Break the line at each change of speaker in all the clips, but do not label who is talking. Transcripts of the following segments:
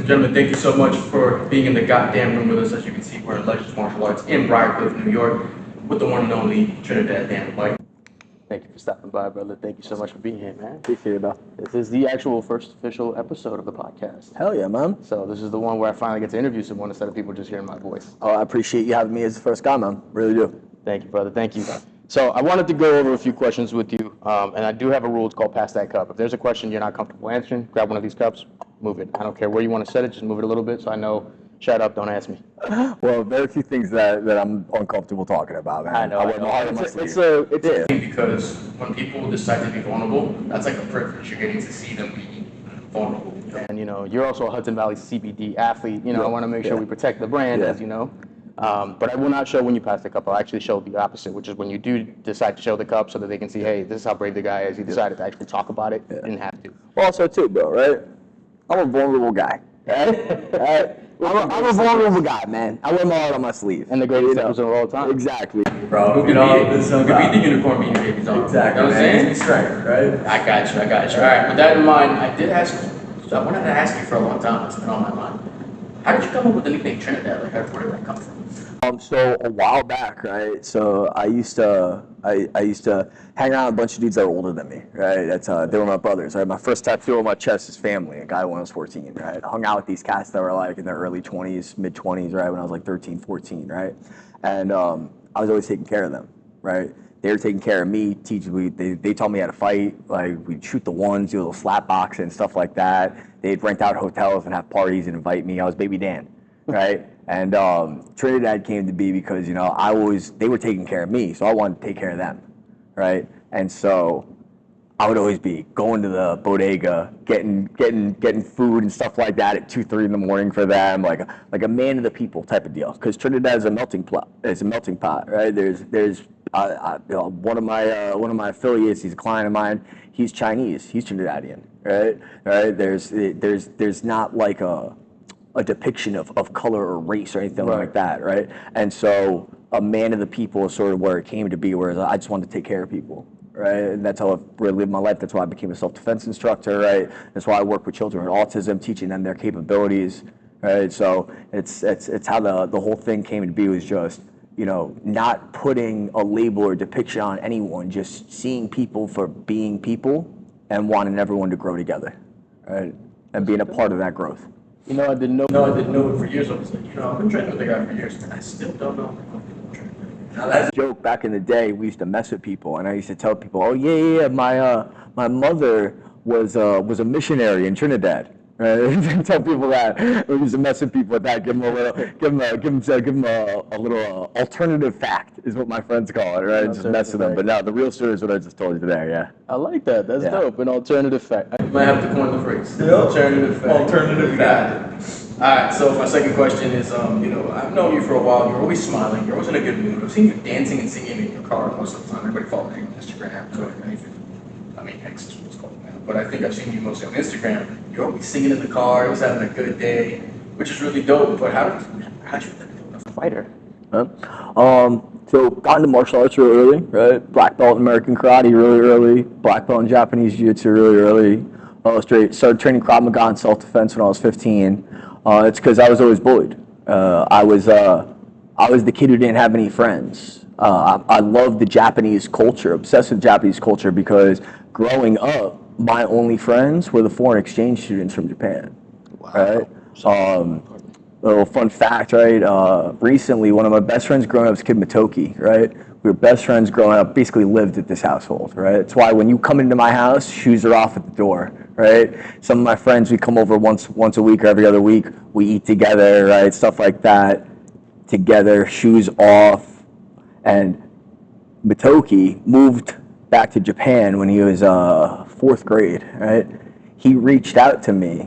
Gentlemen, thank you so much for being in the GotDAM room with us. As you can see, we're in Legends Martial Arts in Briarcliff, New York, with the one and only Trinidad Dan White.
Thank you for stopping by, brother. Thank you so much for being here, man. Appreciate it, though. This is the actual first official episode of the podcast.
Hell yeah, man.
So this is the one where I finally get to interview someone instead of people just hearing my voice.
Oh, I appreciate you having me as the first guy, man. Really do.
Thank you, brother. Thank you. So I wanted to go over a few questions with you, and I do have a rule. It's called Pass That Cup. If there's a question you're not comfortable answering, grab one of these cups, move it. I don't care where you want to set it, just move it a little bit so I know, shut up, don't ask me.
Well, there are a few things that I'm uncomfortable talking about, man.
I know.
It's because when people decide to be vulnerable, that's like a privilege. You're getting to see them be vulnerable.
And, you're also a Hudson Valley CBD athlete. I want to make sure we protect the brand, as you know. But I will not show when you pass the cup. I'll actually show the opposite, which is when you do decide to show the cup so that they can see, hey, this is how brave the guy is. He decided to actually talk about it. Didn't have to.
Well, also, too, bro, right? I'm a vulnerable guy. Right? I'm a vulnerable guy, man. I wear my heart on my sleeve.
And the greatest episode of all time.
Exactly.
Bro, who could be the unicorn being babies on?
Exactly.
You know what I'm saying?
Strength, right?
I got you. All right, with that in mind, I wanted to ask you for a long time. It's been on my mind. How did you come up with the nickname Trinidad? Like, where did that come from?
So a while back, right? So I used to hang around with a bunch of dudes that were older than me, right? They were my brothers, right? My first tattoo on my chest is family, a guy when I was 14, right? I hung out with these cats that were like in their early 20s, mid 20s, right? When I was like 13, 14, right? And I was always taking care of them, right? They were taking care of me, they taught me how to fight, like we'd shoot the ones, do a little slap boxing and stuff like that. They'd rent out hotels and have parties and invite me. I was Baby Dan, right? And Trinidad came to be because, they were taking care of me, so I wanted to take care of them, right? And so I would always be going to the bodega, getting food and stuff like that at 2, 3 in the morning for them, like a man of the people type of deal. Because Trinidad is a melting pot. It's a melting pot, right? There's one of my affiliates. He's a client of mine. He's Chinese. He's Trinidadian, right? There's not like a depiction of color or race or anything like that, right? And so a man of the people is sort of where it came to be, whereas I just wanted to take care of people, right? And that's how I've really lived my life. That's why I became a self-defense instructor, right? That's why I work with children with autism, teaching them their capabilities, right? So it's how the whole thing came to be, was just, not putting a label or depiction on anyone, just seeing people for being people and wanting everyone to grow together, right? And being a part of that growth.
I didn't know.
No, I didn't know it for years. I was like, I've been training with the guy for years, and I still don't know.
Now that's a joke. Back in the day, we used to mess with people, and I used to tell people, "Oh yeah, my mother was a missionary in Trinidad." Right? And tell people that. We used to mess with people with that. Give them a little alternative fact is what my friends call it, right? Just mess with them. But no, the real story is what I just told you today. Yeah.
I like that. That's dope. An alternative fact.
I might have to coin the phrase. Alternative fact.
Alternative fact.
All right. So my second question is, I've known you for a while. You're always smiling. You're always in a good mood. I've seen you dancing and singing in your car most of the time. Everybody follows you on Instagram, Twitter, anything. X is what's called now. But I think I've seen you mostly on Instagram. You're always singing in the car. Always having a good day, which is really dope. But how'd you become a fighter?
So got into martial arts really early, right? Black belt in American karate really early. Black belt in Japanese jiu-jitsu really early. Started training Krav Maga and self-defense when I was 15. It's because I was always bullied. I was the kid who didn't have any friends. I loved the Japanese culture, obsessed with Japanese culture, because growing up, my only friends were the foreign exchange students from Japan. Wow. Right? A little fun fact, right? Recently, one of my best friends growing up was Kid Matoki, right? We were best friends growing up, basically lived at this household, right? That's why when you come into my house, shoes are off at the door, right? Some of my friends, we come over once a week or every other week. We eat together, right? Stuff like that. Together, shoes off. And Matoki moved back to Japan when he was 4th grade, right? He reached out to me,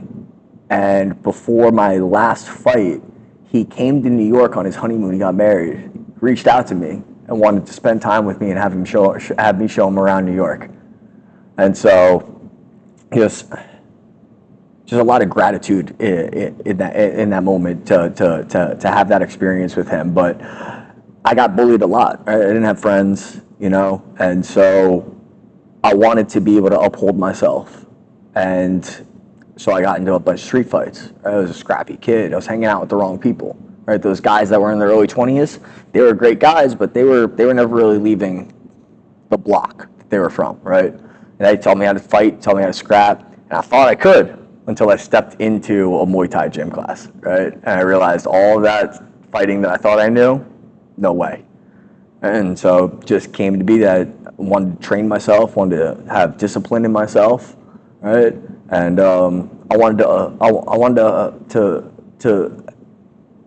and before my last fight, he came to New York on his honeymoon. He got married, reached out to me, and wanted to spend time with me and have me show him around New York. And so, just a lot of gratitude in that moment to have that experience with him. But I got bullied a lot. Right? I didn't have friends, and so I wanted to be able to uphold myself. And So I got into a bunch of street fights. I was a scrappy kid. I was hanging out with the wrong people. Right, those guys that were in their early 20s, they were great guys, but they were never really leaving the block that they were from. Right, and they taught me how to fight, taught me how to scrap, and I thought I could until I stepped into a Muay Thai gym class. Right, and I realized all of that fighting that I thought I knew, no way. And so just came to be that I wanted to train myself, wanted to have discipline in myself, right? And I wanted to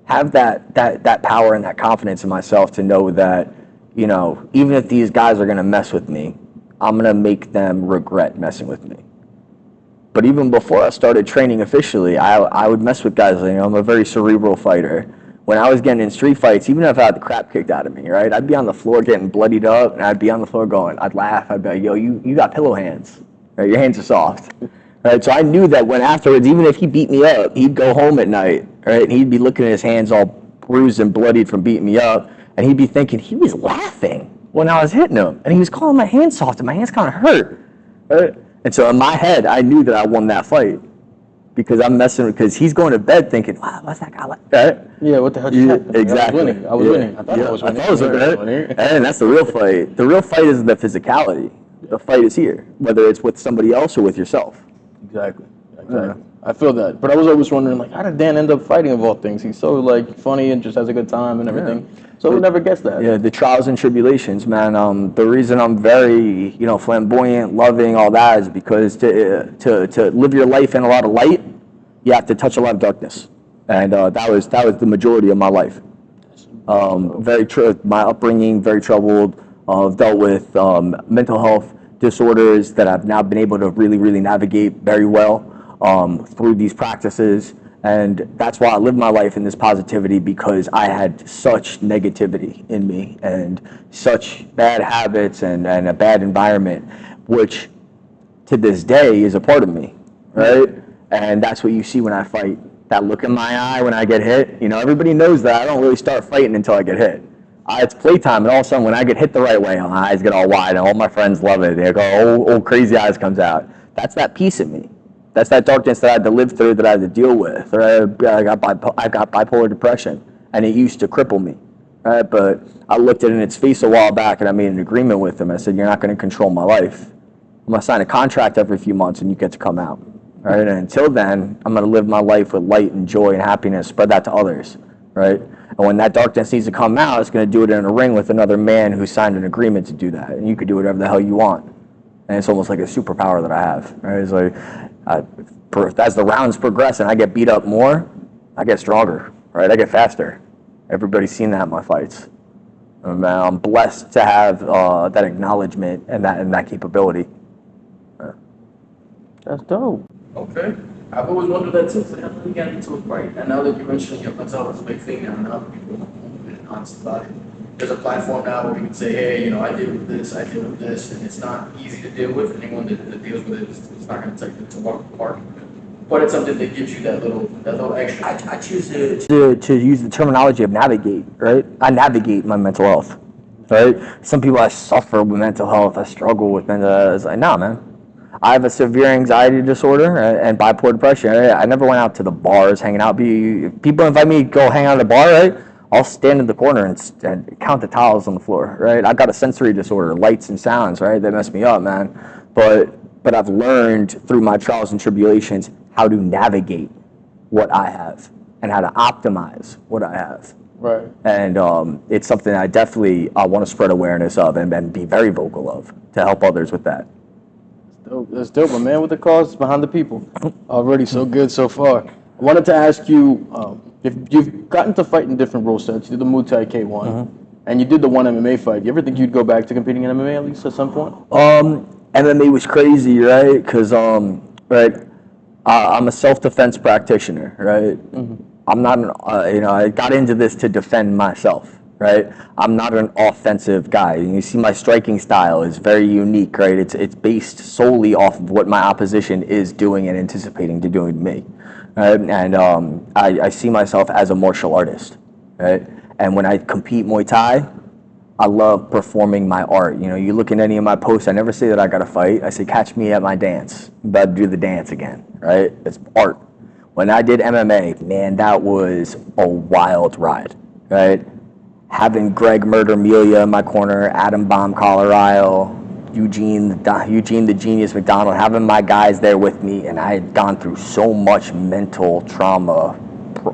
have that power and that confidence in myself to know that, you know, even if these guys are gonna mess with me, I'm gonna make them regret messing with me. But even before I started training officially, I would mess with guys. You know, I'm a very cerebral fighter. When I was getting in street fights, even if I had the crap kicked out of me, right, I'd be on the floor getting bloodied up, and I'd be on the floor going, I'd laugh, I'd be like, yo, you got pillow hands, right? Your hands are soft, right? So I knew that when afterwards, even if he beat me up, he'd go home at night, right, and he'd be looking at his hands all bruised and bloodied from beating me up, and he'd be thinking, he was laughing when I was hitting him, and he was calling my hands soft, and my hands kind of hurt, right? And so in my head, I knew that I won that fight. Because I'm messing with, because he's going to bed thinking, wow, what's that guy like? Right?
Yeah, what the hell just happened?
Exactly.
I was winning. I thought I was winning.
And that's the real fight. The real fight is the physicality. The fight is here, whether it's with somebody else or with yourself.
Exactly. I feel that. But I was always wondering, like, how did Dan end up fighting of all things? He's so, like, funny and just has a good time and everything. So who never gets that?
Yeah, the trials and tribulations, man. The reason I'm very, you know, flamboyant, loving, all that is because to live your life in a lot of light, you have to touch a lot of darkness, and that was the majority of my life. My upbringing, very troubled. I've dealt with mental health disorders that I've now been able to really, really navigate very well through these practices. And that's why I live my life in this positivity, because I had such negativity in me and such bad habits and a bad environment, which to this day is a part of me, right? And that's what you see when I fight. That look in my eye when I get hit. You know, everybody knows that I don't really start fighting until I get hit. It's playtime, and all of a sudden when I get hit the right way, my eyes get all wide, and all my friends love it. They go, oh, crazy eyes comes out. That's that peace in me. That's that darkness that I had to live through, that I had to deal with. Right? I got bipolar depression, and it used to cripple me. Right? But I looked it in its face a while back, and I made an agreement with him. I said, you're not going to control my life. I'm going to sign a contract every few months, and you get to come out. Right? And until then, I'm going to live my life with light and joy and happiness, spread that to others. Right? And when that darkness needs to come out, it's going to do it in a ring with another man who signed an agreement to do that. And you could do whatever the hell you want. And it's almost like a superpower that I have. Right? It's like, as the rounds progress and I get beat up more, I get stronger. Right? I get faster. Everybody's seen that in my fights. I'm blessed to have that acknowledgement and that capability.
That's dope.
Okay. I've always wondered that too. So how did you get into a fight? And now that you mentioned your mental health is a big thing now, and other people are honest about it. There's a platform now where we can say, hey, you know, I deal with this, and it's not easy to deal with. Anyone that deals with it, it's not going to take it to walk apart. But it's something that gives you that little extra.
I choose to use the terminology of navigate, right? I navigate my mental health, right? Some people, I suffer with mental health, I struggle with mental health. It's like, nah, man. I have a severe anxiety disorder and bipolar depression. I never went out to the bars hanging out. People invite me to go hang out at a bar, right? I'll stand in the corner and count the towels on the floor, right? I've got a sensory disorder, lights and sounds, right? They mess me up, man. But I've learned through my trials and tribulations how to navigate what I have and how to optimize what I have.
Right.
And it's something I definitely want to spread awareness of and be very vocal of to help others with that.
That's dope, my man, with the cause behind the people. Already so good so far. I wanted to ask you, if you've gotten to fight in different rule sets, you did the Muay Thai K1, and you did the one MMA fight. You ever think you'd go back to competing in MMA at least at some point?
MMA was crazy, right? Because I'm a self-defense practitioner, right? I'm not I got into this to defend myself. Right, I'm not an offensive guy. You see, my striking style is very unique. Right, it's based solely off of what my opposition is doing and anticipating to doing to me. Right, and I see myself as a martial artist. Right, and when I compete Muay Thai, I love performing my art. You know, you look at any of my posts, I never say that I got to fight. I say, catch me at my dance. I'm about to do the dance again, right? It's art. When I did MMA, man, that was a wild ride, right? Having Greg Murder Melia in my corner, Adam Bomb Colorado, Eugene the Genius McDonald, having my guys there with me, and I had gone through so much mental trauma,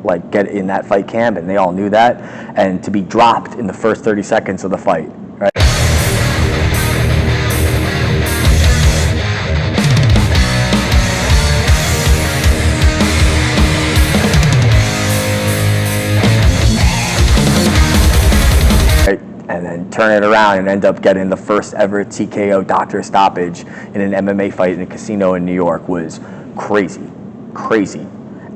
like get in that fight camp, and they all knew that, and to be dropped in the first 30 seconds of the fight, right? And then turn it around and end up getting the first ever TKO doctor stoppage in an MMA fight in a casino in New York was crazy.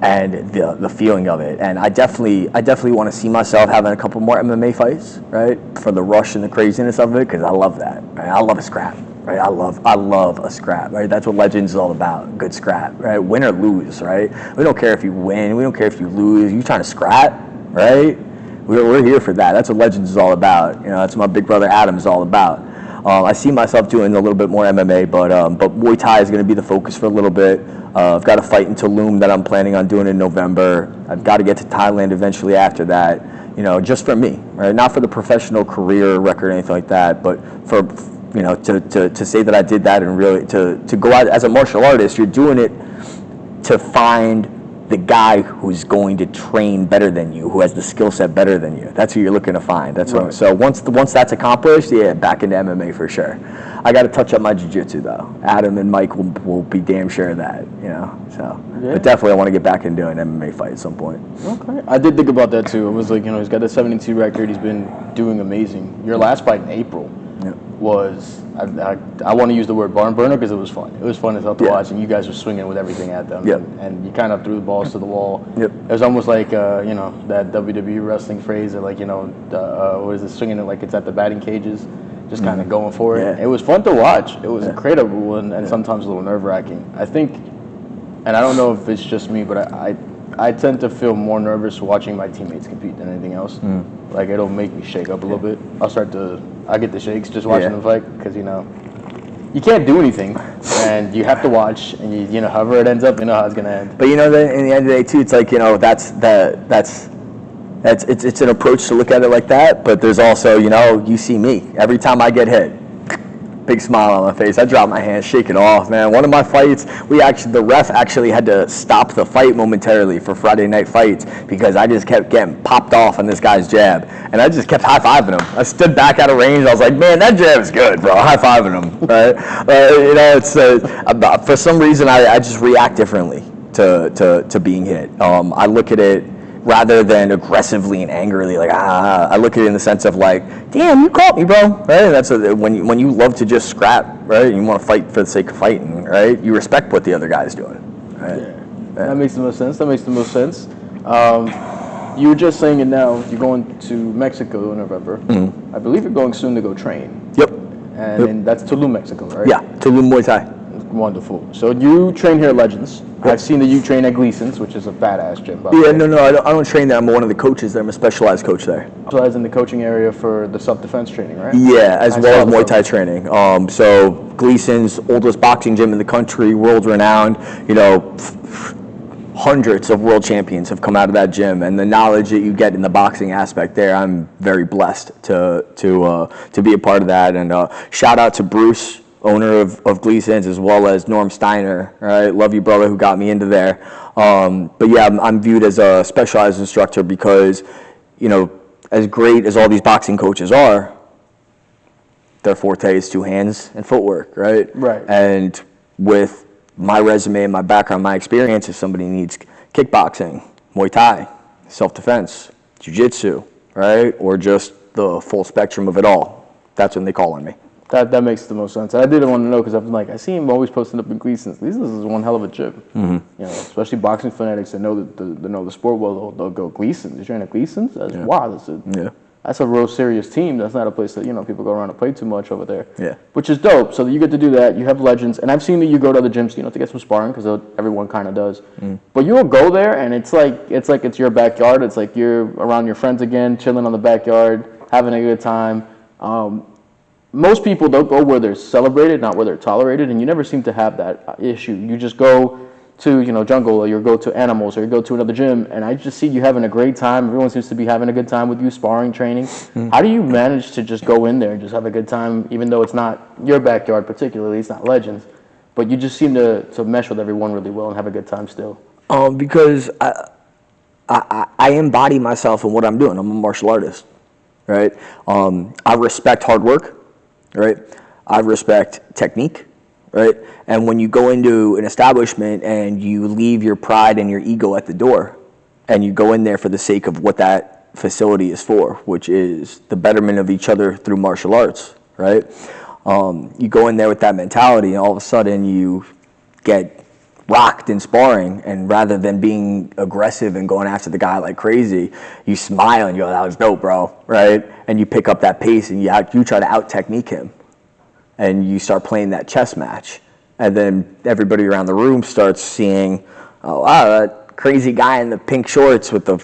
And the feeling of it. And I definitely want to see myself having a couple more MMA fights, right? For the rush and the craziness of it, because I love that, right? I love a scrap, right? I love a scrap, right? That's what Legends is all about, good scrap, right? Win or lose, right? We don't care if you win, we don't care if you lose, you trying to scrap, right? We're here for that. That's what Legends is all about. You know, that's what my big brother Adam is all about. I see myself doing a little bit more MMA, but Muay Thai is going to be the focus for a little bit. I've got a fight in Tulum that I'm planning on doing in November. I've got to get to Thailand eventually after that. You know, just for me, right? Not for the professional career record or anything like that, but for, you know, to say that I did that and really to go out as a martial artist. You're doing it to find the guy who's going to train better than you, who has the skill set better than you. That's who you're looking to find. That's right. So once that's accomplished, yeah, back into MMA for sure. I got to touch up my jiu-jitsu though. Adam and Mike will be damn sure of that, you know. So, yeah. But definitely I want to get back into an MMA fight at some point.
Okay, I did think about that too. It was like, you know, he's got a 72 record. He's been doing amazing. Your last fight in April was, I want to use the word barn burner because it was fun. It was fun as hell to watch, and you guys were swinging with everything at them, and you kind of threw the balls to the wall. It was almost like, you know, that WWE wrestling phrase of like, you know, what is it, swinging it like it's at the batting cages, just kind of going for it. It was fun to watch. It was incredible and sometimes a little nerve-wracking. I think, and I don't know if it's just me, but I tend to feel more nervous watching my teammates compete than anything else. Like, it'll make me shake up a little bit. I get the shakes just watching them fight because, you know, you can't do anything and you have to watch, and you know, however it ends up, you know how it's going to end.
But, you know, in the end of the day, too, it's like, you know, it's an approach to look at it like that, but there's also, you know, you see me. Every time I get hit, big smile on my face. I drop my hands, shake it off, man. One of my fights, the ref actually had to stop the fight momentarily for Friday night fights because I just kept getting popped off on this guy's jab, and I just kept high-fiving him. I stood back out of range. I was like, man, that jab is good, bro. High-fiving him, right? You know, it's for some reason I just react differently to being hit. I look at it rather than aggressively and angrily, like, I look at it in the sense of like, damn, you caught me, bro, right? That's when you love to just scrap, right? You want to fight for the sake of fighting, right? You respect what the other guy's doing, right?
Yeah. That makes the most sense. You were just saying it now. You're going to Mexico in November. I believe you're going soon to go train.
Yep.
And that's Tulum, Mexico, right?
Yeah, Tulum Muay Thai.
Wonderful. So you train here at Legends. I've seen that you train at Gleason's, which is a badass gym.
No, I don't train there. I'm one of the coaches there. I'm a specialized coach there.
Specialized in the coaching area for the self-defense training, right?
Yeah, as well as Muay Thai training. So Gleason's, oldest boxing gym in the country, world-renowned. You know, hundreds of world champions have come out of that gym, and the knowledge that you get in the boxing aspect there, I'm very blessed to be a part of that. And shout out to Bruce, owner of Gleason's, as well as Norm Steiner, right? Love you, brother, who got me into there. But yeah, I'm viewed as a specialized instructor because, you know, as great as all these boxing coaches are, their forte is two hands and footwork, right?
Right.
And with my resume and my background, my experience, if somebody needs kickboxing, Muay Thai, self-defense, jiu-jitsu, right? Or just the full spectrum of it all, that's when they call on me.
That makes the most sense. And I didn't want to know because I'm like, I see him always posting up in Gleason's. Gleason's is one hell of a gym. You know, especially boxing fanatics that know the sport well. They'll go Gleason's. You train at Gleason's? That's wow. That's a real serious team. That's not a place that, you know, people go around and play too much over there. Yeah. Which is dope. So you get to do that. You have Legends, and I've seen that you go to other gyms, you know, to get some sparring because everyone kind of does. But you'll go there, and it's like it's your backyard. It's like you're around your friends again, chilling on the backyard, having a good time. Most people don't go where they're celebrated, not where they're tolerated, and you never seem to have that issue. You just go to, jungle, or you go to animals, or you go to another gym, and I just see you having a great time. Everyone seems to be having a good time with you, sparring, training. How do you manage to just go in there and just have a good time, even though it's not your backyard particularly, it's not Legends, but you just seem to mesh with everyone really well and have a good time still?
Because I embody myself in what I'm doing. I'm a martial artist, right? I respect hard work, right? I respect technique, right? And when you go into an establishment and you leave your pride and your ego at the door, and you go in there for the sake of what that facility is for, which is the betterment of each other through martial arts, right? You go in there with that mentality, and all of a sudden you get rocked in sparring, and rather than being aggressive and going after the guy like crazy, you smile and you go, that was dope, bro, right? And you pick up that pace and you try to out-technique him, and you start playing that chess match. And then everybody around the room starts seeing, oh, wow, that crazy guy in the pink shorts with the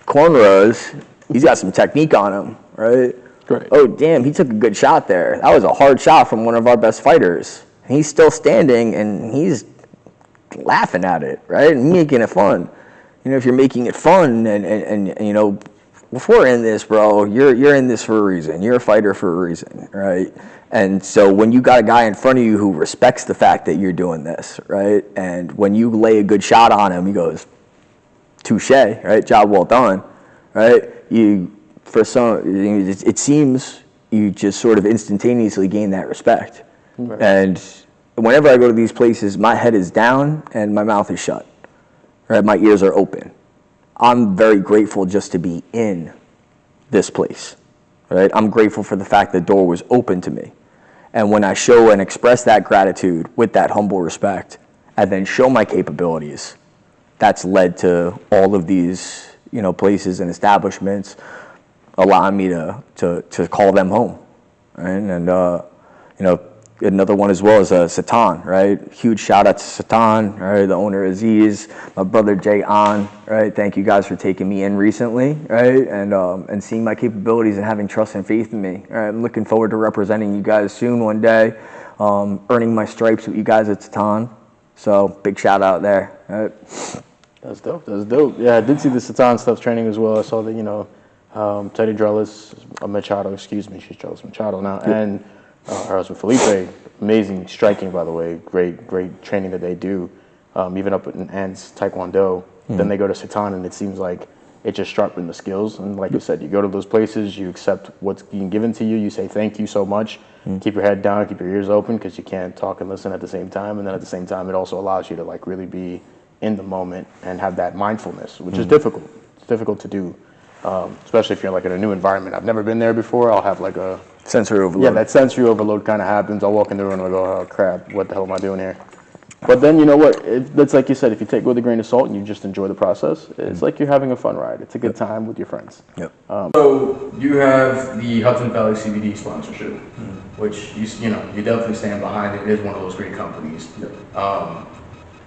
cornrows, he's got some technique on him, right?
Right.
Oh, damn, he took a good shot there. That was a hard shot from one of our best fighters. And he's still standing, and he's laughing at it, right? And making it fun. If you're making it fun, and if we're in this, bro, you're in this for a reason. You're a fighter for a reason, right? And so when you got a guy in front of you who respects the fact that you're doing this, right? And when you lay a good shot on him, he goes, touche, right? Job well done, right? It seems you just sort of instantaneously gain that respect. Right. And whenever I go to these places, my head is down and my mouth is shut, right? My ears are open. I'm very grateful just to be in this place, right? I'm grateful for the fact the door was open to me. And when I show and express that gratitude with that humble respect, and then show my capabilities, that's led to all of these, places and establishments allowing me to call them home, right? And, another one as well is Satan, right? Huge shout out to Satan, right? The owner Aziz, my brother Jay An, right? Thank you guys for taking me in recently, right? And seeing my capabilities and having trust and faith in me. Right? I'm looking forward to representing you guys soon one day, earning my stripes with you guys at Satan. So big shout out there. Right?
That's dope. Yeah, I did see the Satan stuff training as well. I saw that, Teddy Drellis, Machado, she's Drellis Machado now, and her husband Felipe, amazing striking, by the way, great training that they do, even up in Ant's Taekwondo. Then they go to Satan, and it seems like it just sharpened the skills. And like you said, you go to those places, you accept what's being given to you, you say thank you so much, keep your head down, keep your ears open, because you can't talk and listen at the same time. And then at the same time, it also allows you to really be in the moment and have that mindfulness, which is difficult. It's difficult to do, especially if you're in a new environment. I've never been there before. I'll have a
sensory overload.
Yeah, that sensory overload kind of happens. I'll walk in the room and I'll go, oh crap, what the hell am I doing here? But then, you know what, that's like you said, if you take it with a grain of salt and you just enjoy the process, it's like you're having a fun ride. It's a good time with your friends.
Yep.
So you have the Hudson Valley CBD sponsorship, which you definitely stand behind. It is one of those great companies.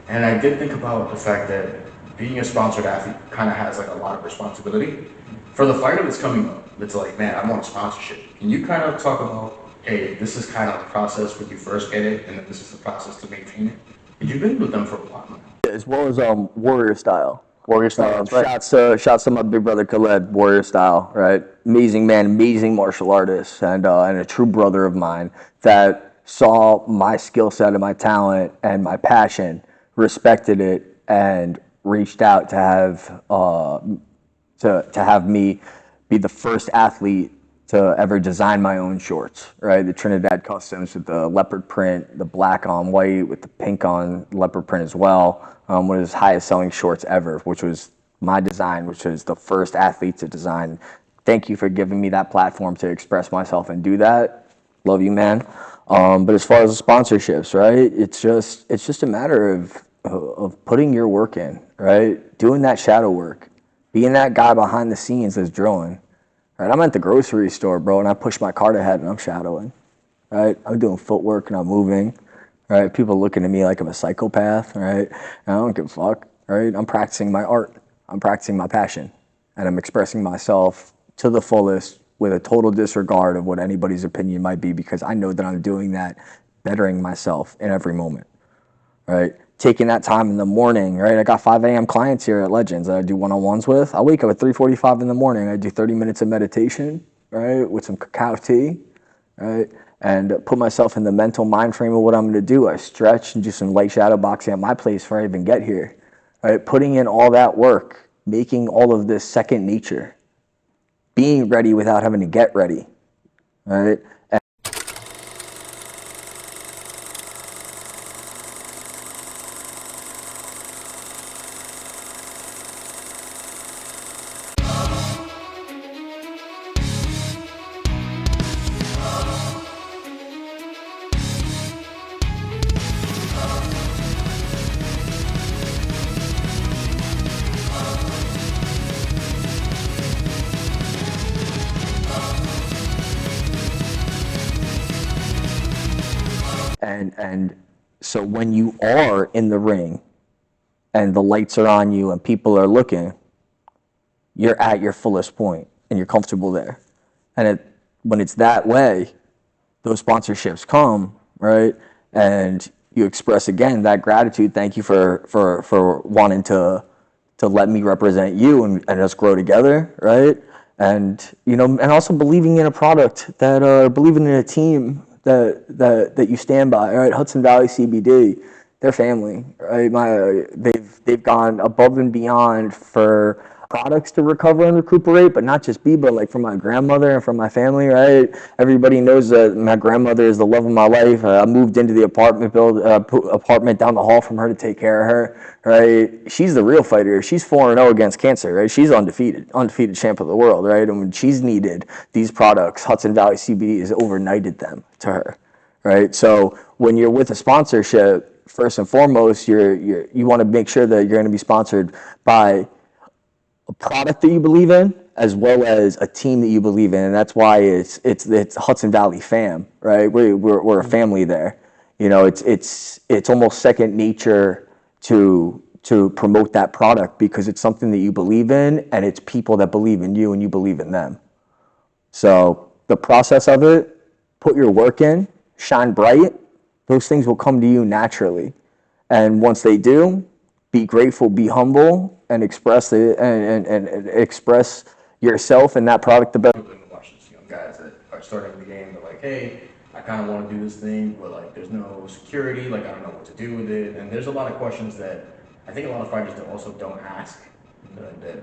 And I did think about the fact that being a sponsored athlete kind of has a lot of responsibility. For the fighter that's coming up, it's like, man, I want a sponsorship. Can you kind of talk about, hey, this is kind of the process when you first get it, and then this is the process to maintain it? You've been with them for a while now.
As well as Warrior Style.
Warrior Style, that's right.
Shouts to my big brother Khaled, Warrior Style, right? Amazing man, amazing martial artist, and a true brother of mine that saw my skill set and my talent and my passion, respected it, and reached out to have me be the first athlete to ever design my own shorts, right? The Trinidad customs with the leopard print, the black on white with the pink on leopard print as well. One of his highest selling shorts ever, which was my design, which was the first athlete to design. Thank you for giving me that platform to express myself and do that. Love you, man. But as far as the sponsorships, right? It's just a matter of putting your work in, right? Doing that shadow work, being that guy behind the scenes that's drilling. Right, I'm at the grocery store, bro, and I push my cart ahead and I'm shadowing. Right, I'm doing footwork and I'm moving. Right, people looking at me like I'm a psychopath. Right, and I don't give a fuck. Right, I'm practicing my art. I'm practicing my passion, and I'm expressing myself to the fullest with a total disregard of what anybody's opinion might be, because I know that I'm doing that, bettering myself in every moment, right? Taking that time in the morning, right? I got 5 a.m. clients here at Legends that I do one-on-ones with. I wake up at 3:45 in the morning. I do 30 minutes of meditation, right, with some cacao tea, right, and put myself in the mental mind frame of what I'm going to do. I stretch and do some light shadow boxing at my place before I even get here, right? Putting in all that work, making all of this second nature, being ready without having to get ready, right? And so when you are in the ring and the lights are on you and people are looking, you're at your fullest point and you're comfortable there. And when it's that way, those sponsorships come, right? And you express again that gratitude. Thank you for wanting to let me represent you and us grow together, right? And and also believing in a product believing in a team that you stand by, right? Hudson Valley CBD, they're family, right? They've gone above and beyond for products to recover and recuperate, but not just me, but like for my grandmother and for my family, right? Everybody knows that my grandmother is the love of my life. I moved into the apartment down the hall from her to take care of her, right? She's the real fighter. She's 4-0 against cancer, right? She's undefeated champ of the world, right? And when she's needed these products, Hudson Valley CBD has overnighted them to her, right? So when you're with a sponsorship, first and foremost, you want to make sure that you're going to be sponsored by a product that you believe in, as well as a team that you believe in, and that's why it's Hudson Valley fam, right? We're a family there. It's almost second nature to promote that product because it's something that you believe in, and it's people that believe in you and you believe in them. So the process of it, put your work in, shine bright. Those things will come to you naturally, and once they do, be grateful, be humble, and express it and express yourself and that product the best.
Guys that are starting the game, they're like, hey, I kind of want to do this thing, but like there's no security, like I don't know what to do with it, and there's a lot of questions that I think a lot of fighters also don't ask. That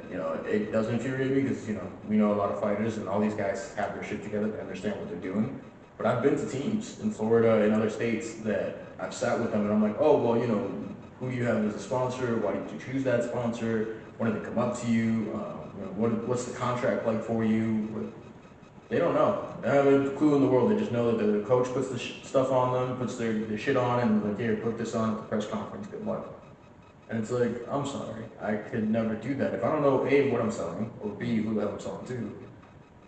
it does infuriate me because we know a lot of fighters and all these guys have their shit together, they understand what they're doing. But I've been to teams in Florida and other states that I've sat with them and I'm like, oh well, who you have as a sponsor, why did you choose that sponsor, when did they come up to you, what's the contract like for you? But they don't know. They have a clue in the world. They just know that the coach puts the stuff on them, puts their shit on, and like, here, put this on at the press conference, good luck. And it's like, I'm sorry, I could never do that. If I don't know A, what I'm selling, or B, who the hell I'm selling to,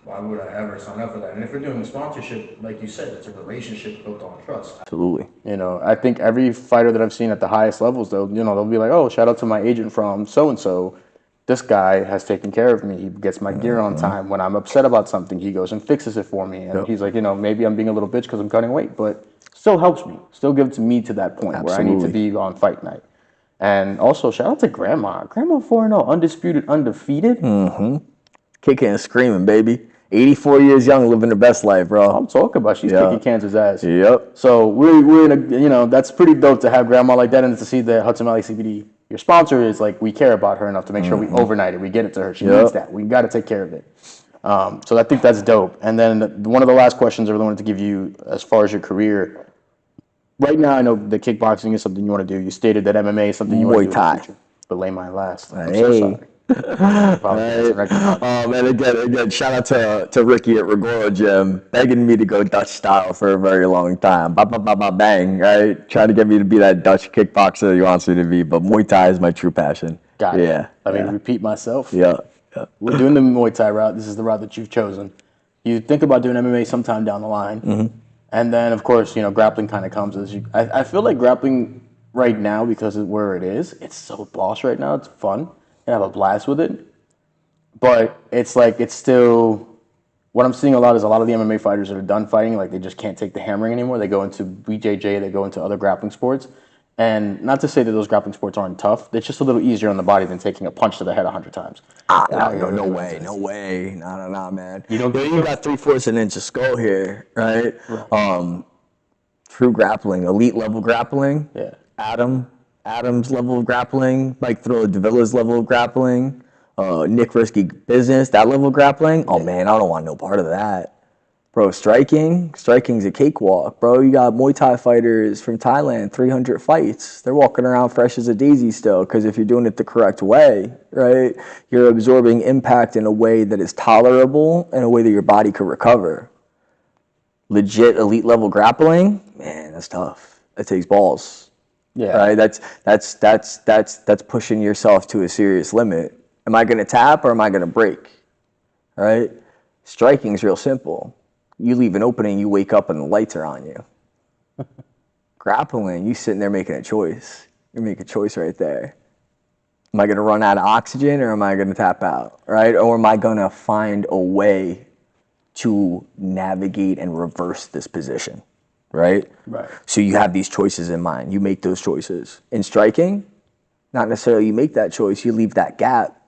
why would I ever sign up for that? And if we're doing a sponsorship, like you said, it's a relationship built on trust.
Absolutely.
I think every fighter that I've seen at the highest levels, they'll be like, oh, shout out to my agent from so-and-so. This guy has taken care of me. He gets my gear on time. When I'm upset about something, he goes and fixes it for me. And he's like, maybe I'm being a little bitch because I'm cutting weight, but still helps me. Still gives me to that point where I need to be on fight night. And also, shout out to Grandma. Grandma 4-0, undisputed, undefeated.
Mm-hmm. Kicking and screaming, baby. 84 years young, living the best life, bro.
I'm talking about she's kicking cancer's ass.
Yep.
So we're in a, that's pretty dope to have grandma like that and to see that Hudson Valley CBD, your sponsor, is like, we care about her enough to make sure we overnight it. We get it to her. She needs that. We got to take care of it. So I think that's dope. And then one of the last questions I really wanted to give you as far as your career. Right now, I know the kickboxing is something you want to do. You stated that MMA is something you want to do.
Muay Thai.
In the future. But lay mine last. I'm so sorry.
And again, shout out to Ricky at Regora Gym, begging me to go Dutch style for a very long time. Bang, right? Trying to get me to be that Dutch kickboxer he wants me to be, but Muay Thai is my true passion.
Got it. Yeah. I mean, repeat myself.
Yeah.
We're doing the Muay Thai route. This is the route that you've chosen. You think about doing MMA sometime down the line. And then, of course, grappling kind of comes as you. I feel like grappling right now, because of where it is, it's so boss right now. It's fun. And have a blast with it. But it's like, it's still what I'm seeing a lot is a lot of the MMA fighters that are done fighting, like they just can't take the hammering anymore. They go into BJJ, they go into other grappling sports. And not to say that those grappling sports aren't tough, it's just a little easier on the body than taking a punch to the head 100 times.
No way. No, man. You got 3/4 an inch of skull here, right? True grappling, elite level grappling.
Yeah.
Adam's level of grappling, Mike Davila's level of grappling, Nick Risky Business, that level of grappling. Oh man, I don't want no part of that. Bro, striking's a cakewalk, bro. You got Muay Thai fighters from Thailand, 300 fights. They're walking around fresh as a daisy still, because if you're doing it the correct way, right, you're absorbing impact in a way that is tolerable, in a way that your body could recover. Legit elite level grappling, man, that's tough. That takes balls.
Yeah.
Right? That's pushing yourself to a serious limit. Am I gonna tap or am I gonna break? Right? Striking is real simple. You leave an opening, you wake up and the lights are on you. Grappling, you sitting there making a choice. You make a choice right there. Am I gonna run out of oxygen or am I gonna tap out? Right? Or am I gonna find a way to navigate and reverse this position? Right? So you have these choices in mind. You make those choices. In striking, not necessarily you make that choice, you leave that gap,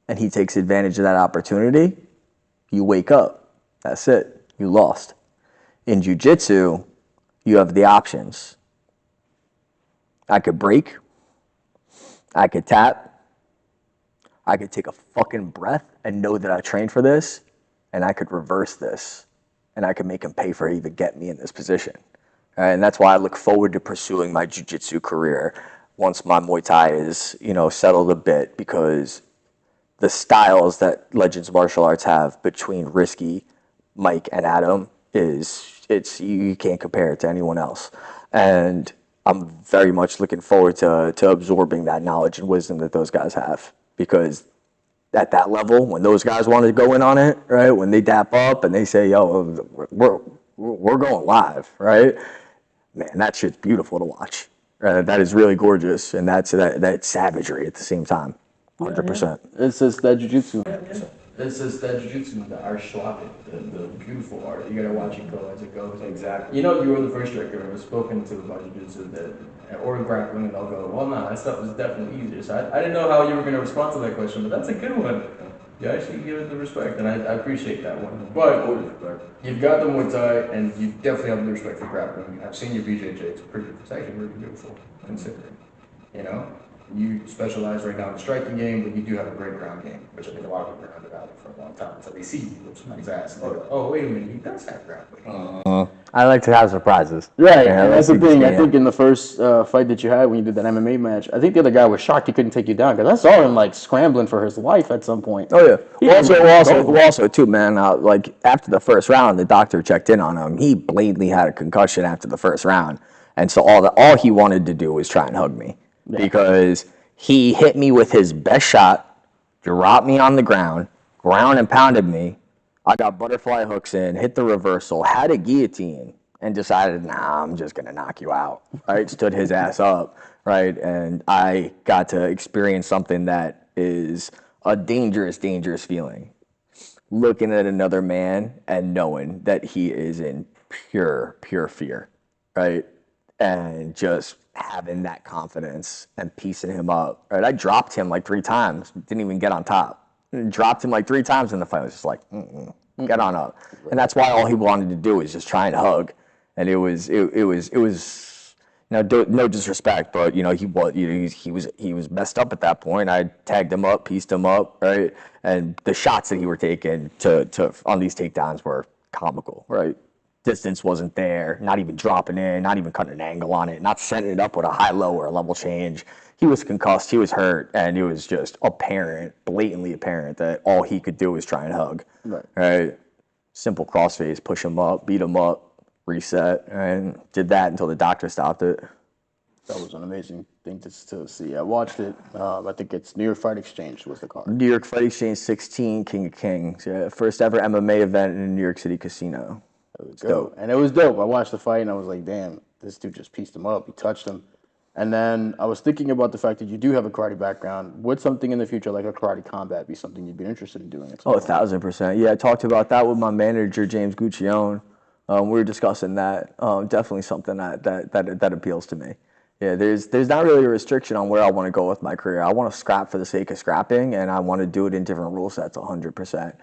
and he takes advantage of that opportunity. You wake up. That's it. You lost. In jiu-jitsu, you have the options. I could break. I could tap. I could take a fucking breath and know that I trained for this, and I could reverse this. And I can make him pay for it, even get me in this position. And that's why I look forward to pursuing my jiu-jitsu career once my Muay Thai is, settled a bit, because the styles that Legends Martial Arts have between Risky, Mike, and Adam you can't compare it to anyone else. And I'm very much looking forward to absorbing that knowledge and wisdom that those guys have, because at that level, when those guys want to go in on it, right? When they dap up and they say, "Yo, we're going live," right? Man, that shit's beautiful to watch. That is really gorgeous, and that's savagery at the same time, 100%.
It's just that jiu-jitsu.
This is that jiu-jitsu, the art schwabe, the beautiful art. You gotta watch it go as it goes.
Exactly.
You were the first striker I've ever spoken to about jiu-jitsu or grappling, and they'll go, well, no, that stuff is definitely easier. So I didn't know how you were gonna respond to that question, but that's a good one. You actually give it the respect, and I appreciate that one. But you've got the Muay Thai, and you definitely have the respect for grappling. I've seen your BJJ. It's actually really beautiful, considering. You specialize right now in the striking game, but you do have a great ground game, which I think a lot of people are undervalued for a long time. So they see you whip somebody's ass, and they go, "Oh, wait a minute, he does have grappling."
I like to have surprises.
Right, and that's the thing. I think in the first fight that you had when you did that MMA match, I think the other guy was shocked he couldn't take you down, because I saw him scrambling for his life at some point.
Oh yeah. Also too, man. After the first round, the doctor checked in on him. He blatantly had a concussion after the first round, and so all he wanted to do was try and hug me, because he hit me with his best shot, dropped me on the ground and pounded me. I got butterfly hooks in, hit the reversal, had a guillotine, and decided, nah, I'm just gonna knock you out. Right? Stood his ass up, right? And I got to experience something that is a dangerous, dangerous feeling. Looking at another man and knowing that he is in pure fear, right? And just having that confidence and piecing him up, right? I dropped him 3 times, didn't even get on top. Dropped him 3 times in the fight. I was just get on up. And that's why all he wanted to do was just try and hug. And it was no disrespect, but he was messed up at that point. I tagged him up, pieced him up, right? And the shots that he were taking to on these takedowns were comical, right? Distance wasn't there, not even dropping in, not even cutting an angle on it, not setting it up with a high-low or a level change. He was concussed, he was hurt, and it was just blatantly apparent that all he could do was try and hug. Right? Simple crossface, push him up, beat him up, reset, and did that until the doctor stopped it.
That was an amazing thing to see. I watched it. I think it's New York Fight Exchange was the card.
New York Fight Exchange 16, King of Kings. Yeah, first ever MMA event in a New York City casino.
It was dope. And it was dope. I watched the fight and I was like, damn, this dude just pieced him up. He touched him. And then I was thinking about the fact that you do have a karate background. Would something in the future, like a karate combat, be something you'd be interested in doing?
Oh, 1,000%. Yeah, I talked about that with my manager, James Guccione. We were discussing that. Definitely something that appeals to me. Yeah, there's not really a restriction on where I want to go with my career. I want to scrap for the sake of scrapping, and I want to do it in different rule sets, 100%.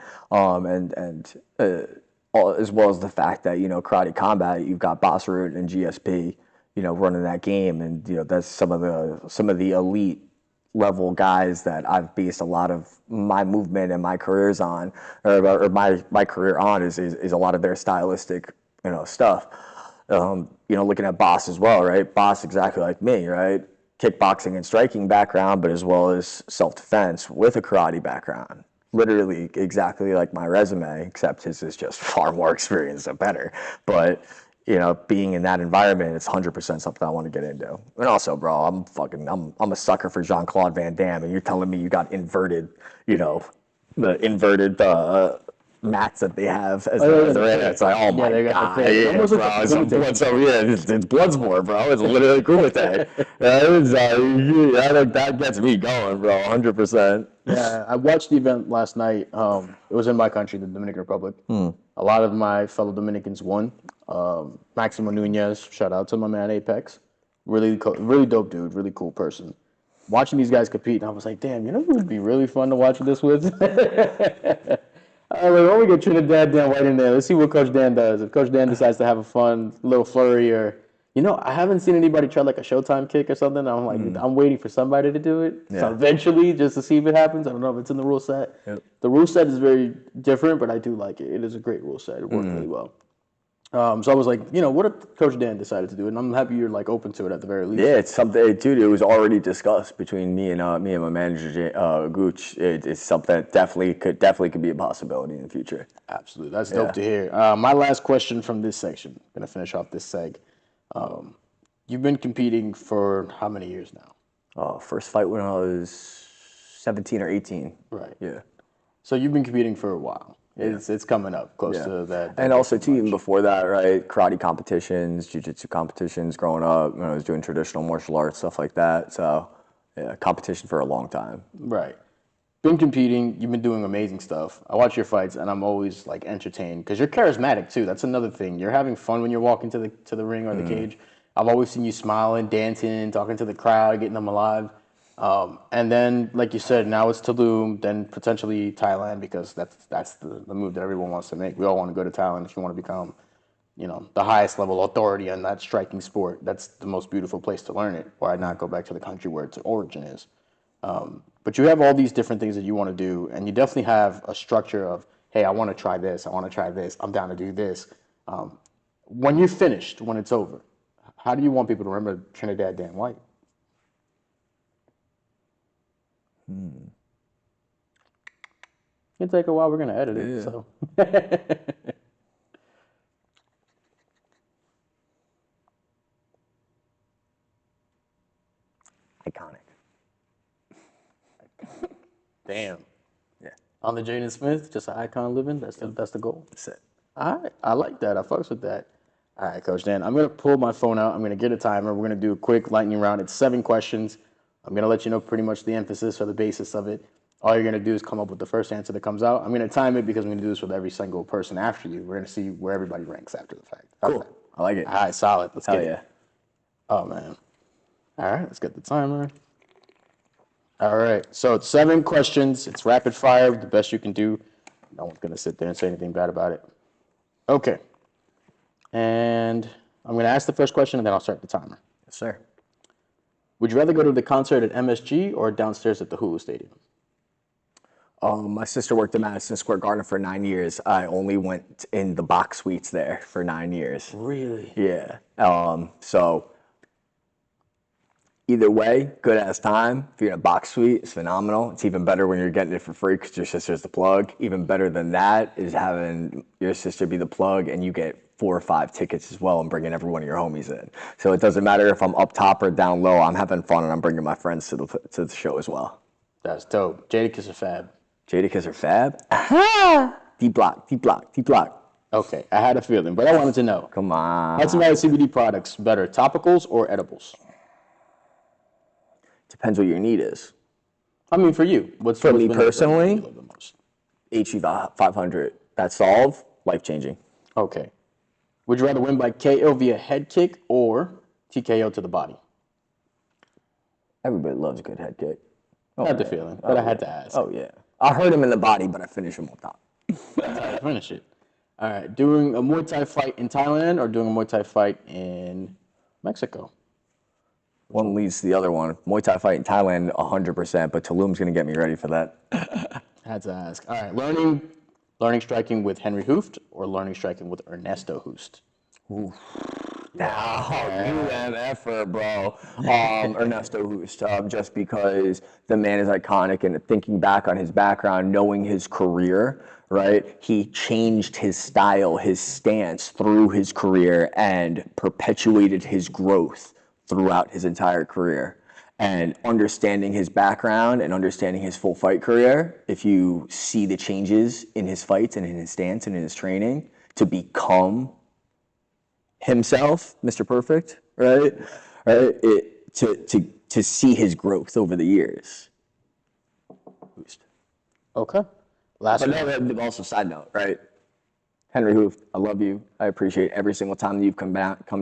As well as the fact that, you know, karate combat, you've got Boss Root and GSP, you know, running that game, and you know that's some of the elite level guys that I've based a lot of my movement and my careers on, or my career on is a lot of their stylistic, you know, stuff. You know, looking at Boss as well, right? Boss exactly like me, right? Kickboxing and striking background, but as well as self-defense with a karate background. Literally exactly like my resume, except his is just far more experience and better. But you know, being in that environment, it's 100% something I want to get into. And also, bro, I'm a sucker for Jean-Claude Van Damme, and you're telling me you got inverted, you know, the inverted mats that they have as they're in it. It's like, oh my god, yeah, bro, it's Bloodsport, bro. It's literally Kumite. That gets me going, bro, 100%.
Yeah, I watched the event last night. It was in my country, the Dominican Republic. A lot of my fellow Dominicans won. Maximo Nunez, shout out to my man Apex. Really dope dude, really cool person. Watching these guys compete, and I was like, damn, you know who would be really fun to watch this with? I was like, why don't we get Trinidad Dan White in there? Let's see what Coach Dan does. If Coach Dan decides to have a fun little flurry, or, you know, I haven't seen anybody try like a Showtime kick or something. I'm like, I'm waiting for somebody to do it. Yeah. So eventually, just to see if it happens. I don't know if it's in the rule set. Yep. The rule set is very different, but I do like it. It is a great rule set. It worked really well. So I was like, you know, what if Coach Dan decided to do it? And I'm happy you're like open to it at the very least.
Yeah, it's something, dude. It was already discussed between me and my manager, Gooch. It's something that definitely could be a possibility in the future.
Absolutely, that's dope to hear. My last question from this section. I'm gonna finish off this seg. You've been competing for how many years now?
First fight when I was 17 or 18.
Right.
Yeah.
So you've been competing for a while. It's coming up close to that.
And also, too, even before that, right? Karate competitions, jiu-jitsu competitions growing up. When I was doing traditional martial arts, stuff like that. So, yeah, competition for a long time.
Right. Been competing. You've been doing amazing stuff. I watch your fights, and I'm always, like, entertained. Because you're charismatic, too. That's another thing. You're having fun when you're walking to the ring or the cage. I've always seen you smiling, dancing, talking to the crowd, getting them alive. And then, like you said, now it's Tulum, then potentially Thailand, because that's the move that everyone wants to make. We all want to go to Thailand if you want to become, you know, the highest level authority on that striking sport. That's the most beautiful place to learn it. Why not go back to the country where its origin is? But you have all these different things that you want to do, and you definitely have a structure of, hey, I want to try this, I want to try this, I'm down to do this. When you're finished, when it's over, how do you want people to remember Trinidad Dan White? It'll take a while. We're going to edit it. So.
Iconic.
Damn.
Yeah.
On the Jaden Smith, just an icon living. That's the goal.
That's it.
All right. I like that. I fucks with that. All right, Coach Dan. I'm going to pull my phone out. I'm going to get a timer. We're going to do a quick lightning round. It's 7 questions. I'm going to let you know pretty much the emphasis or the basis of it. All you're going to do is come up with the first answer that comes out. I'm going to time it because I'm going to do this with every single person after you. We're going to see where everybody ranks after the fact.
Cool. I like it.
All right, solid. Let's get
it.
Oh, man. All right, let's get the timer. All right, so it's 7 questions. It's rapid fire, the best you can do. No one's going to sit there and say anything bad about it. Okay. And I'm going to ask the first question, and then I'll start the timer.
Yes, sir.
Would you rather go to the concert at MSG or downstairs at the Hulu Stadium?
My sister worked at Madison Square Garden for 9 years. I only went in the box suites there for 9 years.
Really?
Yeah. So either way, good ass time. If you're in a box suite, it's phenomenal. It's even better when you're getting it for free because your sister's the plug. Even better than that is having your sister be the plug and you get 4 or 5 tickets as well and bringing every one of your homies in. So it doesn't matter if I'm up top or down low. I'm having fun and I'm bringing my friends to the show as well.
That's dope. Jadakiss or Fab?
Jadakiss or Fab? Aha! D-Block.
Okay, I had a feeling, but I wanted to know.
Come on.
Hudson Valley CBD products better, topicals or edibles?
Depends what your need is.
I mean, for you, what's
For
what's
me
been the
personally,
you love the most?
HE 500. That solve, life-changing.
Okay. Would you rather win by KO via head kick or TKO to the body?
Everybody loves a good head kick.
I had the feeling, but I had to ask.
Oh, yeah. I hurt him in the body, but I finish him on top.
That's how you finish it. All right. Doing a Muay Thai fight in Thailand or doing a Muay Thai fight in Mexico?
One leads to the other one. Muay Thai fight in Thailand, 100%, but Tulum's going to get me ready for that.
Had to ask. All right. Learning striking with Henry Hooft or learning striking with Ernesto Hoost?
UMFer, bro. Ernesto Hoost, just because the man is iconic, and thinking back on his background, knowing his career, right? He changed his style, his stance through his career and perpetuated his growth throughout his entire career. And understanding his background and understanding his full fight career, if you see the changes in his fights and in his stance and in his training to become himself, Mr. Perfect, right? To see his growth over the years. Boost.
Okay. Last
But
one.
no, also side note, right? Henry Hooft, I love you. I appreciate every single time that you've come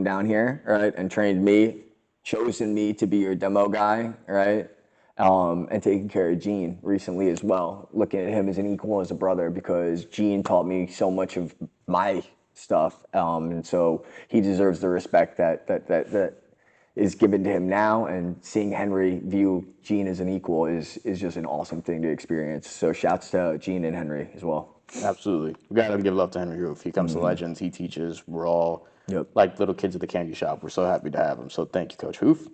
down here, right, and trained me, chosen me to be your demo guy, right? And taking care of Gene recently as well, looking at him as an equal, as a brother, because Gene taught me so much of my stuff, and so he deserves the respect that is given to him now. And seeing Henry view Gene as an equal is just an awesome thing to experience. So shouts to Gene and Henry as well.
Absolutely. We got to give love to Henry Hooft. He comes to Legends. He teaches. We're all like little kids at the candy shop. We're so happy to have him. So thank you, Coach Hooft.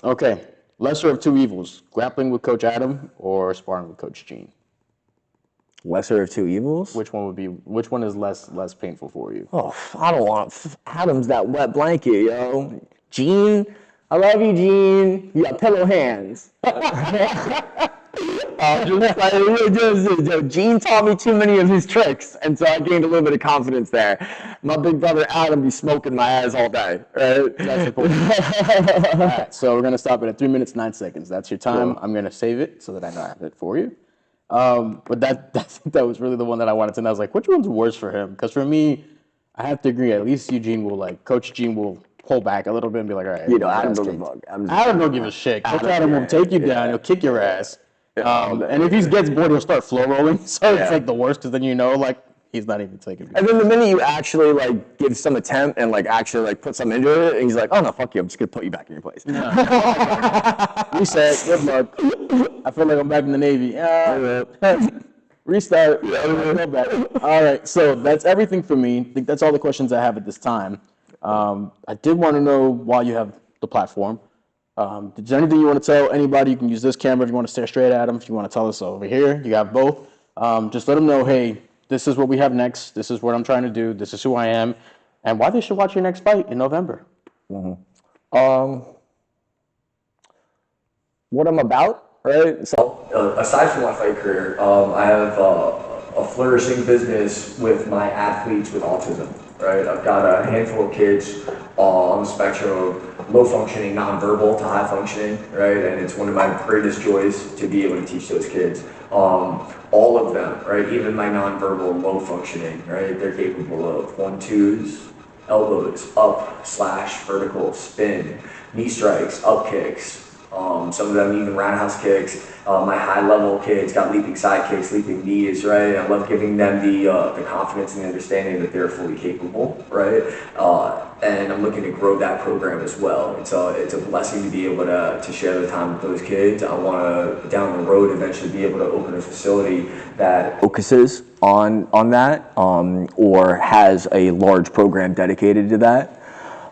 Okay. Lesser of two evils, grappling with Coach Adam or sparring with Coach Gene?
Lesser of two evils?
Which one is less painful for you?
Oh, I don't want Adam's that wet blanket, yo. Gene, I love you, Gene. You got pillow hands. Gene taught me too many of his tricks, and so I gained a little bit of confidence there. My big brother Adam be smoking my ass all day, right?
That's important. All right, so we're gonna stop it at 3 minutes 9 seconds. That's your time.
Cool.
I'm gonna save it so that I know I have it for you. But that was really the one that I wanted to know. I was like, which one's worse for him? Because for me, I have to agree. At least Coach Gene will pull back a little bit and be like, all right.
Adam doesn't bug.
Adam don't give a shit. Coach Adam will take you down. He'll kick your ass. And if he gets bored, he'll start flow rolling. So it's like the worst, because then he's not even taking it.
And then the minute you actually give some attempt and actually put some into it, and he's like, oh no, fuck you, I'm just gonna put you back in your place.
Reset. Good luck. I feel like I'm back in the Navy. Restart. Go back. All right. So that's everything for me. I think that's all the questions I have at this time. I did want to know, while you have the platform, is there anything you want to tell anybody? You can use this camera if you want to stare straight at them. If you want to tell us over here, you got both. Just let them know, hey, this is what we have next. This is what I'm trying to do. This is who I am, and why they should watch your next fight in November.
What I'm about, right? So aside from my fight career, I have a flourishing business with my athletes with autism, right? I've got a handful of kids on the spectrum of low functioning, nonverbal to high functioning, right? And it's one of my greatest joys to be able to teach those kids. All of them, right? Even my nonverbal, low functioning, right? They're capable of 1-2s, elbows, up, slash, vertical, spin, knee strikes, up kicks. Some of them even roundhouse kicks. My high-level kids got leaping side kicks, leaping knees, right? I love giving them the confidence and the understanding that they're fully capable, right? And I'm looking to grow that program as well. It's a blessing to be able to share the time with those kids. I want to, down the road, eventually be able to open a facility that focuses on that, or has a large program dedicated to that.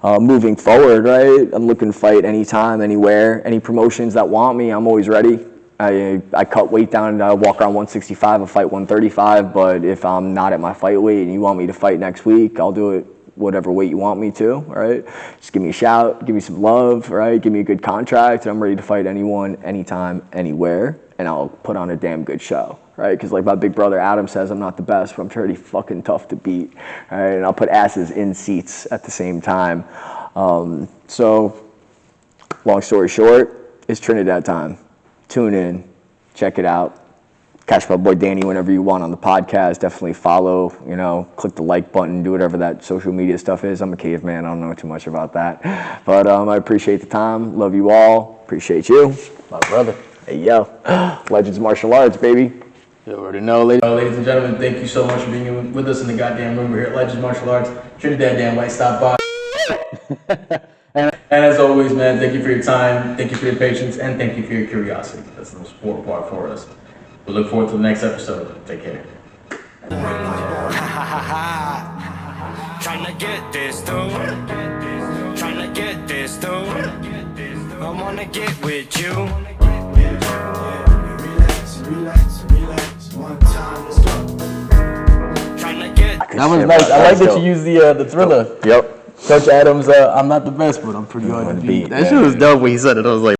Moving forward, right, I'm looking to fight anytime, anywhere. Any promotions that want me, I'm always ready. I cut weight down, I walk around 165, I fight 135, but if I'm not at my fight weight and you want me to fight next week, I'll do it whatever weight you want me to, right? Just give me a shout, give me some love, right? Give me a good contract, and I'm ready to fight anyone, anytime, anywhere, and I'll put on a damn good show. Right, because like my big brother Adam says, I'm not the best, but I'm pretty fucking tough to beat. Right, and I'll put asses in seats at the same time. So, long story short, it's Trinidad time. Tune in, check it out. Catch my boy Danny whenever you want on the podcast. Definitely follow, click the like button, do whatever that social media stuff is. I'm a caveman. I don't know too much about that. But I appreciate the time. Love you all. Appreciate you.
My brother.
Hey, yo. Legends Martial Arts, baby.
You already know, ladies.
Ladies and gentlemen, thank you so much for being with us in the goddamn room. We're here at Legends Martial Arts. Trinidad Dan White, stop by. And as always, man, thank you for your time, thank you for your patience, and thank you for your curiosity. That's the most important part for us. We look forward to the next episode. Take care.
Trying to get this though. Trying to get this though. I wanna get with you. Relax. One time, let's go. Trying to get.
That was nice. I like that you used the Thriller.
Yep.
Coach Adams, I'm not the best, but I'm pretty hard to beat. That shit was dope when he said it. I was like,